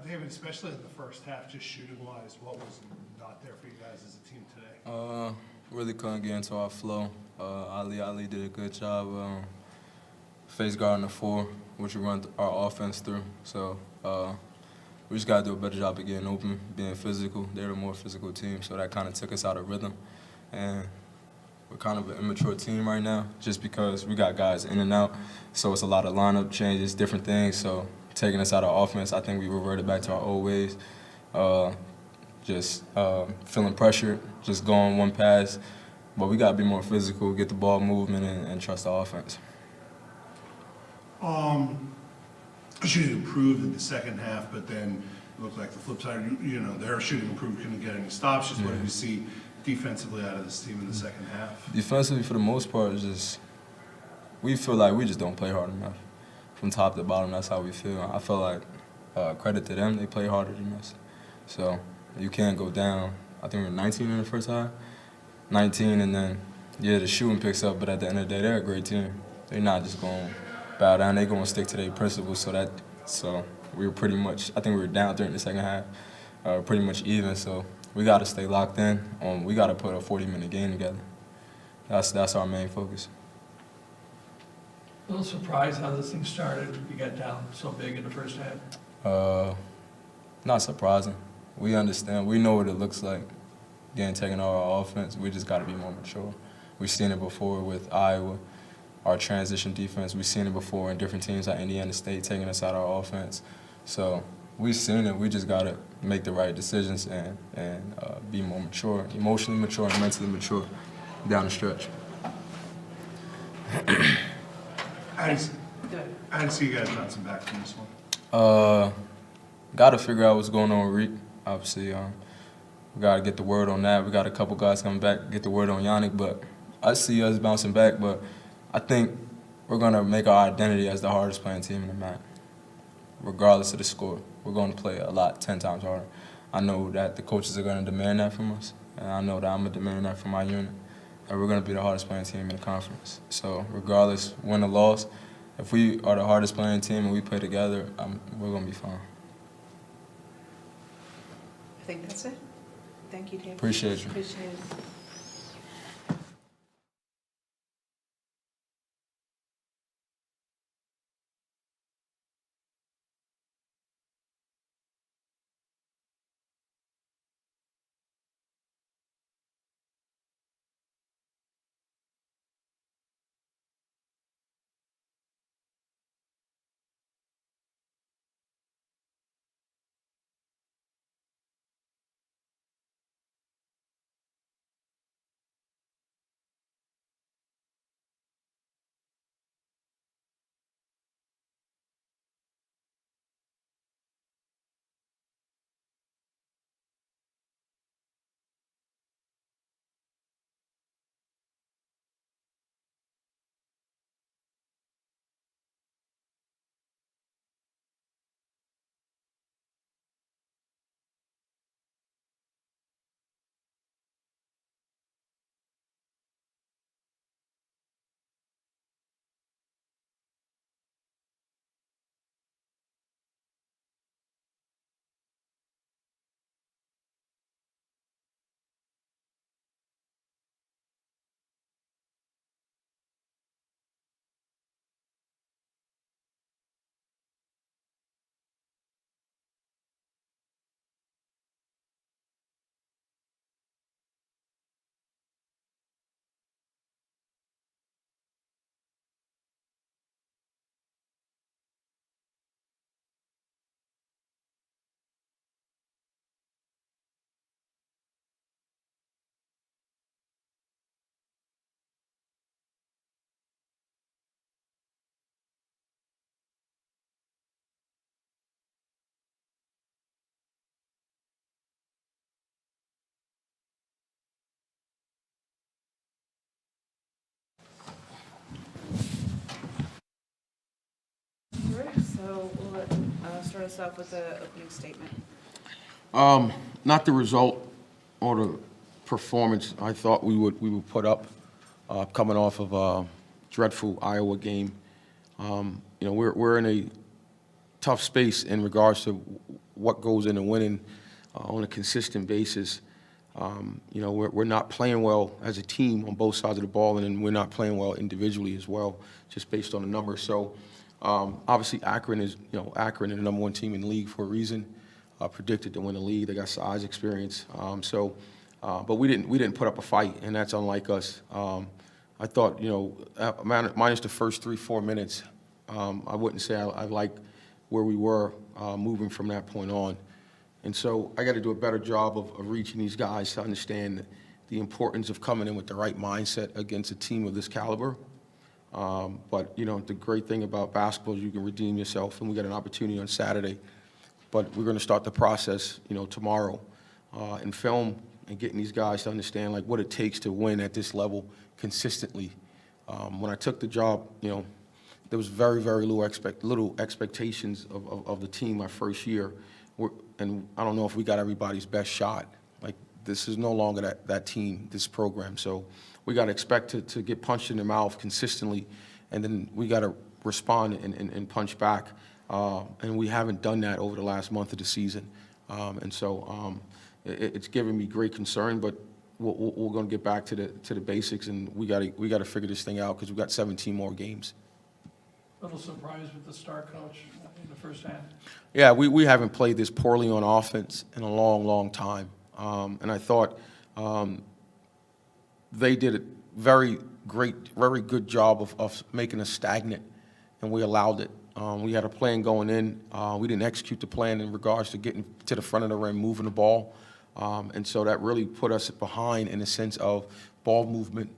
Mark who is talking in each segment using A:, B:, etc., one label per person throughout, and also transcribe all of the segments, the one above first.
A: David, especially in the first half, just shooting-wise, what was not there for you guys as a team today?
B: Really couldn't get into our flow. Ali did a good job face guarding the four, which we run our offense through. So we just got to do a better job of getting open, being physical. They're a more physical team, so that kind of took us out of rhythm. And we're kind of an immature team right now just because we got guys in and out. So it's a lot of lineup changes, different things. So taking us out of offense, I think we reverted back to our old ways. Just feeling pressured, just going one pass. But we got to be more physical, get the ball movement, and trust the offense.
A: Shooting improved in the second half, but then it looked like the flip side, their shooting improved, couldn't get any stops. Just what did you see defensively out of this team in the second half?
B: Defensively, for the most part, it's just we feel like we just don't play hard enough. From top to bottom, that's how we feel. I feel like credit to them, they play harder than us. So you can't go down. I think we were 19 in the first half. 19, and then, yeah, the shooting picks up, but at the end of the day, they're a great team. They're not just going to bow down. They're going to stick to their principles. So we were pretty much, I think we were down during the second half, pretty much even. So we got to stay locked in. We got to put a 40-minute game together. That's our main focus.
C: A little surprised how this thing started. You got down so big in the first half.
B: Not surprising. We understand. We know what it looks like getting taken over our offense. We just got to be more mature. We've seen it before with Iowa, our transition defense. We've seen it before in different teams like Indiana State taking us out of our offense. So we've seen it. We just got to make the right decisions and be more mature, emotionally mature and mentally mature down the stretch.
A: How do you see you guys bouncing back from this one?
B: Got to figure out what's going on with Reek. Obviously, we got to get the word on that. We got a couple guys coming back, get the word on Yannick. But I see us bouncing back. But I think we're going to make our identity as the hardest playing team in the MAC, regardless of the score. We're going to play a lot, 10 times harder. I know that the coaches are going to demand that from us, and I know that I'm going to demand that from my unit. And we're going to be the hardest playing team in the conference. So regardless, win or loss, if we are the hardest playing team and we play together, we're going to be fine.
D: I think that's it. Thank you, David.
B: Appreciate you.
D: Appreciate it. All right, so we'll start us off with the opening statement.
E: Not the result or the performance I thought we would put up coming off of a dreadful Iowa game. We're in a tough space in regards to what goes into winning on a consistent basis. You know, we're not playing well as a team on both sides of the ball, and then we're not playing well individually as well, just based on the numbers. So obviously Akron is the number one team in the league for a reason. Predicted to win the league. They got size, experience. But we didn't put up a fight, and that's unlike us. I thought, you know, minus the first 3-4 minutes, I wouldn't say I like where we were moving from that point on. And so I got to do a better job of reaching these guys to understand the importance of coming in with the right mindset against a team of this caliber. But, you know, the great thing about basketball is you can redeem yourself, and we got an opportunity on Saturday. But we're going to start the process, you know, tomorrow in film and getting these guys to understand, like, what it takes to win at this level consistently. When I took the job, you know, there was very, very little expectations of the team my first year. And I don't know if we got everybody's best shot. Like, this is no longer that team, this program. So we got to expect to get punched in the mouth consistently, and then we got to respond and punch back. And we haven't done that over the last month of the season. And so it's given me great concern, but we're going to get back to the basics, and we got to figure this thing out because we've got 17 more games.
C: A little surprised with the star coach in the first half.
E: Yeah, we haven't played this poorly on offense in a long, long time. And I thought they did a very good job of making us stagnant, and we allowed it. We had a plan going in. We didn't execute the plan in regards to getting to the front of the rim, moving the ball. And so that really put us behind in the sense of ball movement.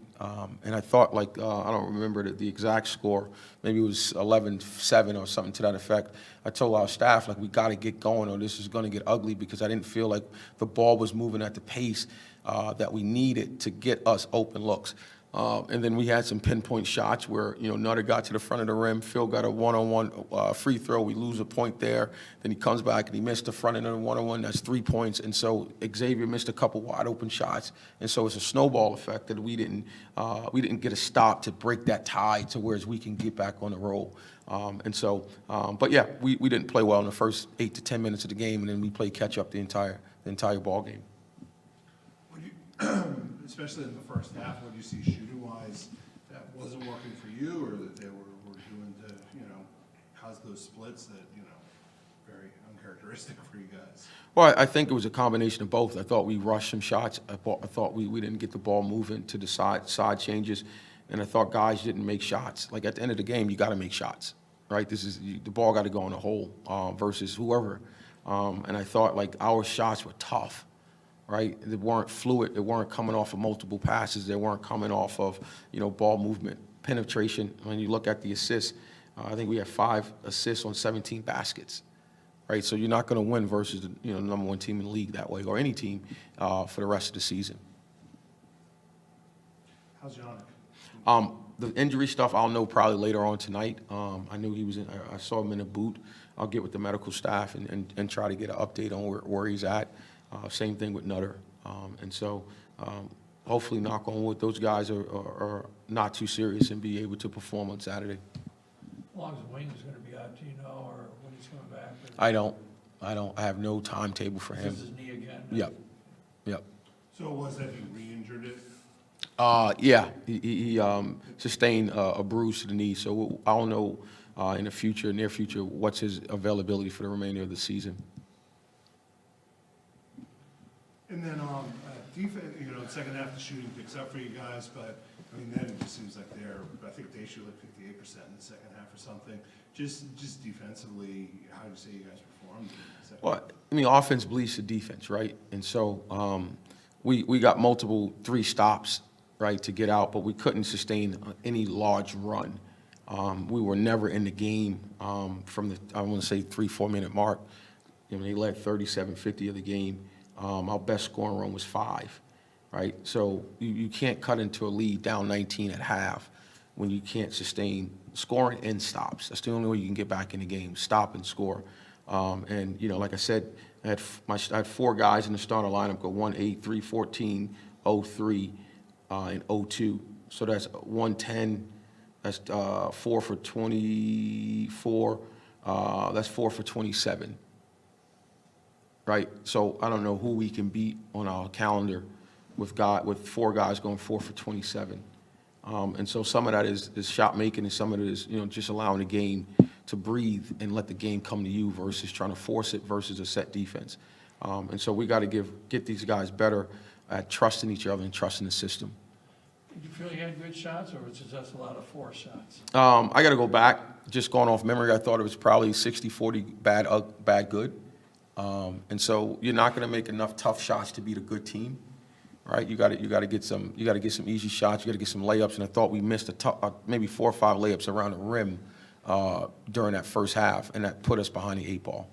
E: And I thought, like, I don't remember the exact score. Maybe it was 11-7 or something to that effect. I told our staff, like, we got to get going or this is going to get ugly, because I didn't feel like the ball was moving at the pace that we needed to get us open looks. And then we had some pinpoint shots where, you know, Nutter got to the front of the rim, Phil got a one-on-one free throw, we lose a point there, then he comes back and he missed the front end of the one-on-one, that's 3 points, and so Xavier missed a couple wide open shots, and so it's a snowball effect that we didn't get a stop to break that tie to whereas we can get back on the roll. But yeah, we didn't play well in the first 8 to 10 minutes of the game, and then we played catch up the entire ball game.
A: Especially in the first half, what do you see shooting-wise that wasn't working for you, or that they were doing to, you know, cause those splits that, you know, very uncharacteristic for you guys?
E: Well, I think it was a combination of both. I thought we rushed some shots. I thought we didn't get the ball moving to the side changes, and I thought guys didn't make shots. Like, at the end of the game, you got to make shots, right? The ball got to go in the hole versus whoever. And I thought, like, our shots were tough. Right? They weren't fluid. They weren't coming off of multiple passes. They weren't coming off of, you know, ball movement, penetration. When you look at the assists, I think we have 5 assists on 17 baskets. Right? So you're not going to win versus the, you know, number one team in the league that way, or any team for the rest of the season.
A: How's Yannick?
E: The injury stuff I'll know probably later on tonight. I knew he was I saw him in a boot. I'll get with the medical staff and try to get an update on where he's at. Same thing with Nutter. And so hopefully, knock on wood, those guys are not too serious and be able to perform on Saturday.
C: As long as Wayne is going to be out, do you know, or when he's coming back?
E: I don't. I have no timetable for him.
C: This is his knee again?
E: Yep.
A: So it was that he re-injured it?
E: Yeah, he sustained a bruise to the knee, so I don't know in the near future, what's his availability for the remainder of the season.
A: And then defense, you know, the second half the shooting picks up for you guys, but I mean, then it just seems like I think they shoot like 58% in the second half or something. Just defensively, how do you say you guys performed?
E: Well, I mean, offense bleeds to defense, right? And so we got multiple 3 stops, right, to get out, but we couldn't sustain any large run. We were never in the game from the, I want to say, 3-4 minute mark. You know, they led 37-50 of the game. Our best scoring run was 5, right? So you can't cut into a lead down 19 at half when you can't sustain scoring and stops. That's the only way you can get back in the game, stop and score. And, you know, like I said, I had 4 guys in the starter lineup go 1-8, 3-14, 0-3, and 0-2. So that's 110. That's 4 for 24. That's 4 for 27. right? So I don't know who we can beat on our calendar with 4 guys going 4 for 27. And so some of that is shot making, and some of it is, just allowing the game to breathe and let the game come to you versus trying to force it versus a set defense. And so we got to get these guys better at trusting each other and trusting the system.
C: Did you feel you had good shots, or was it just a lot of forced shots?
E: I got to go back. Just going off memory, I thought it was probably 60-40 bad, good. And so you're not going to make enough tough shots to beat a good team, right? You got to get some easy shots. You got to get some layups. And I thought we missed maybe 4 or 5 layups around the rim during that first half, and that put us behind the 8 ball.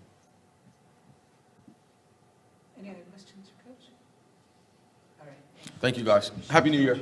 D: Any other questions for Coach? All right.
E: Thank you, guys. Happy New Year.